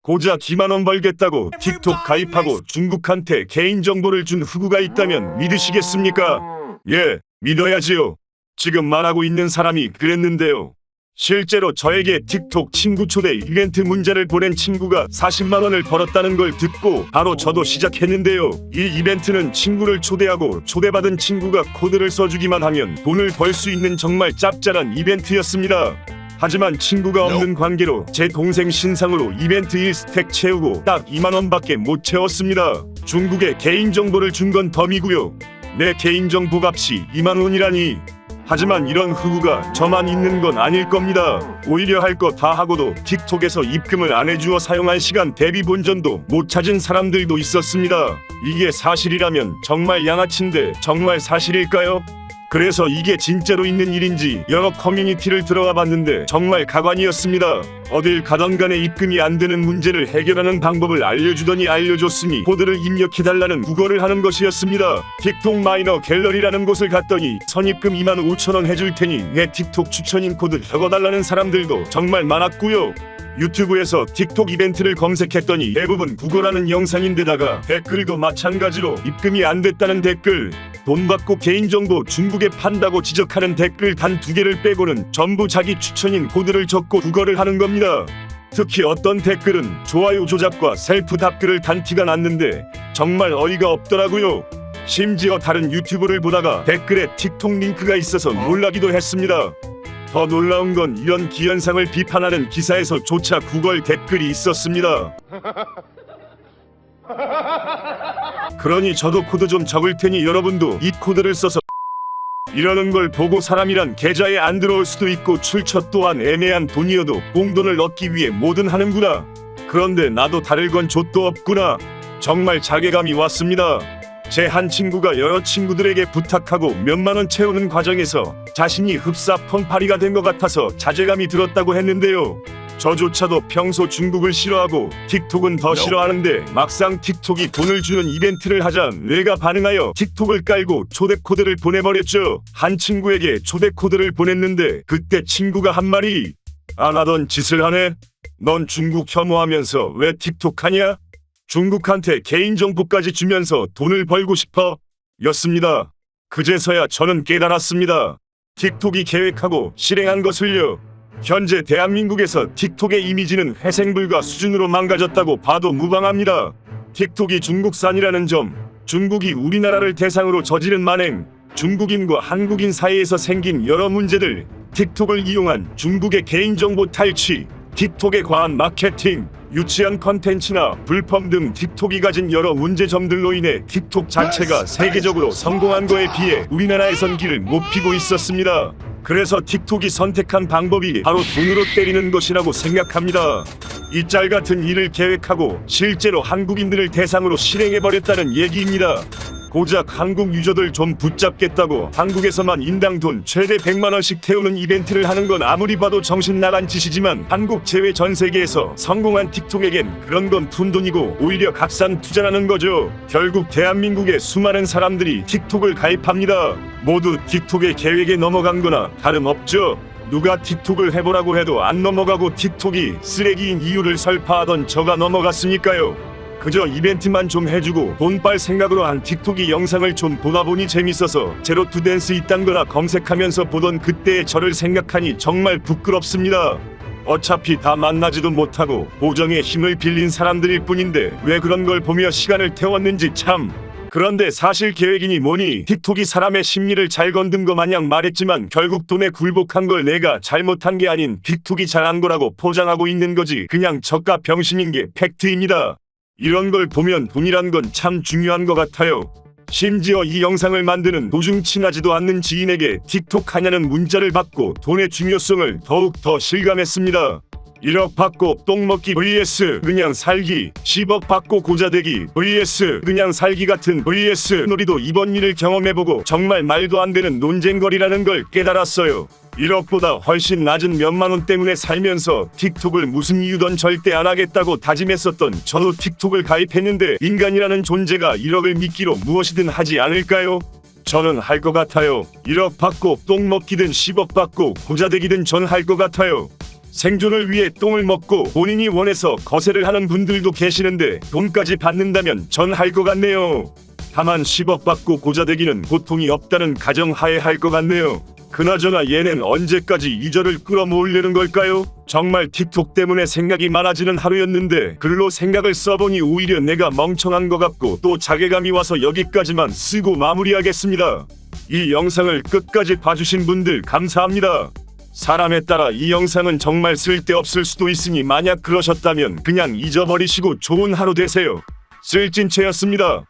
고작 2만원 벌겠다고 틱톡 가입하고 중국한테 개인정보를 준 후구가 있다면 믿으시겠습니까? 예, 믿어야지요. 지금 말하고 있는 사람이 그랬는데요. 실제로 저에게 틱톡 친구 초대 이벤트 문자를 보낸 친구가 40만원을 벌었다는 걸 듣고 바로 저도 시작했는데요. 이 이벤트는 친구를 초대하고 초대받은 친구가 코드를 써주기만 하면 돈을 벌 수 있는 정말 짭짤한 이벤트였습니다. 하지만 친구가 없는 관계로 제 동생 신상으로 이벤트 1스택 채우고 딱 2만원밖에 못 채웠습니다. 중국에 개인정보를 준 건 덤이고요. 내 개인정보 값이 2만원이라니. 하지만 이런 흑우가 저만 있는 건 아닐 겁니다. 오히려 할 거 다 하고도 틱톡에서 입금을 안 해주어 사용한 시간 대비 본전도 못 찾은 사람들도 있었습니다. 이게 사실이라면 정말 양아치인데 정말 사실일까요? 그래서 이게 진짜로 있는 일인지 여러 커뮤니티를 들어가 봤는데 정말 가관이었습니다. 어딜 가던 간에 입금이 안 되는 문제를 해결하는 방법을 알려주더니 알려줬으니 코드를 입력해달라는 구걸을 하는 것이었습니다. 틱톡 마이너 갤러리라는 곳을 갔더니 선입금 25,000원 해줄 테니 내 틱톡 추천인 코드 적어달라는 사람들도 정말 많았고요. 유튜브에서 틱톡 이벤트를 검색했더니 대부분 구걸하는 영상인데다가 댓글도 마찬가지로 입금이 안 됐다는 댓글, 돈 받고 개인정보 중국에 판다고 지적하는 댓글 단 2개를 빼고는 전부 자기 추천인 코드를 적고 구걸을 하는 겁니다. 특히 어떤 댓글은 좋아요 조작과 셀프 답글을 단 티가 났는데 정말 어이가 없더라고요. 심지어 다른 유튜브를 보다가 댓글에 틱톡 링크가 있어서 놀라기도 했습니다. 더 놀라운 건 이런 기현상을 비판하는 기사에서조차 구걸 댓글이 있었습니다. 그러니 저도 코드 좀 적을 테니 여러분도 이 코드를 써서 이러는 걸 보고 사람이란 계좌에 안 들어올 수도 있고 출처 또한 애매한 돈이어도 공돈을 얻기 위해 뭐든 하는구나. 그런데 나도 다를 건 좆도 없구나. 정말 자괴감이 왔습니다. 제 한 친구가 여러 친구들에게 부탁하고 몇만원 채우는 과정에서 자신이 흡사 폰파리가 된 것 같아서 자괴감이 들었다고 했는데요. 저조차도 평소 중국을 싫어하고 틱톡은 더 싫어하는데 막상 틱톡이 돈을 주는 이벤트를 하자 뇌가 반응하여 틱톡을 깔고 초대 코드를 보내버렸죠. 한 친구에게 초대 코드를 보냈는데 그때 친구가 한 말이 안 하던 짓을 하네. 넌 중국 혐오하면서 왜 틱톡 하냐? 중국한테 개인정보까지 주면서 돈을 벌고 싶어? 였습니다. 그제서야 저는 깨달았습니다. 틱톡이 계획하고 실행한 것을요. 현재 대한민국에서 틱톡의 이미지는 회생불가 수준으로 망가졌다고 봐도 무방합니다. 틱톡이 중국산이라는 점, 중국이 우리나라를 대상으로 저지른 만행, 중국인과 한국인 사이에서 생긴 여러 문제들, 틱톡을 이용한 중국의 개인정보 탈취, 틱톡의 과한 마케팅, 유치한 컨텐츠나 불법 등 틱톡이 가진 여러 문제점들로 인해 틱톡 자체가 세계적으로 성공한 거에 비해 우리나라에선 길을 못 피고 있었습니다. 그래서 틱톡이 선택한 방법이 바로 돈으로 때리는 것이라고 생각합니다. 이 짤 같은 일을 계획하고 실제로 한국인들을 대상으로 실행해버렸다는 얘기입니다. 고작 한국 유저들 좀 붙잡겠다고 한국에서만 인당 돈 최대 100만원씩 태우는 이벤트를 하는 건 아무리 봐도 정신 나간 짓이지만 한국 제외 전 세계에서 성공한 틱톡에겐 그런 건 푼돈이고 오히려 값싼 투자라는 거죠. 결국 대한민국의 수많은 사람들이 틱톡을 가입합니다. 모두 틱톡의 계획에 넘어간 거나 다름없죠. 누가 틱톡을 해보라고 해도 안 넘어가고 틱톡이 쓰레기인 이유를 설파하던 저가 넘어갔으니까요. 그저 이벤트만 좀 해주고 돈 빨 생각으로 한 틱톡이 영상을 좀 보다 보니 재밌어서 제로 투 댄스 이딴 거나 검색하면서 보던 그때의 저를 생각하니 정말 부끄럽습니다. 어차피 다 만나지도 못하고 보정의 힘을 빌린 사람들일 뿐인데 왜 그런 걸 보며 시간을 태웠는지 참. 그런데 사실 계획이니 뭐니 틱톡이 사람의 심리를 잘 건든 거 마냥 말했지만 결국 돈에 굴복한 걸 내가 잘못한 게 아닌 틱톡이 잘한 거라고 포장하고 있는 거지 그냥 저가 병신인 게 팩트입니다. 이런 걸 보면 돈이란 건 참 중요한 것 같아요. 심지어 이 영상을 만드는 도중 친하지도 않는 지인에게 틱톡 하냐는 문자를 받고 돈의 중요성을 더욱 더 실감했습니다. 1억 받고 똥 먹기 vs 그냥 살기, 10억 받고 고자되기 vs 그냥 살기 같은 vs 놀이도 이번 일을 경험해보고 정말 말도 안 되는 논쟁거리라는 걸 깨달았어요. 1억보다 훨씬 낮은 몇만 원 때문에 살면서 틱톡을 무슨 이유든 절대 안 하겠다고 다짐했었던 저도 틱톡을 가입했는데 인간이라는 존재가 1억을 미끼로 무엇이든 하지 않을까요? 저는 할 것 같아요. 1억 받고 똥 먹기든 10억 받고 고자되기든 전 할 것 같아요. 생존을 위해 똥을 먹고 본인이 원해서 거세를 하는 분들도 계시는데 돈까지 받는다면 전 할 것 같네요. 다만 10억 받고 고자 되기는 고통이 없다는 가정하에 할 것 같네요. 그나저나 얘는 언제까지 유저를 끌어모으려는 걸까요? 정말 틱톡 때문에 생각이 많아지는 하루였는데 글로 생각을 써보니 오히려 내가 멍청한 것 같고 또 자괴감이 와서 여기까지만 쓰고 마무리하겠습니다. 이 영상을 끝까지 봐주신 분들 감사합니다. 사람에 따라 이 영상은 정말 쓸데없을 수도 있으니 만약 그러셨다면 그냥 잊어버리시고 좋은 하루 되세요. 쓸진채였습니다.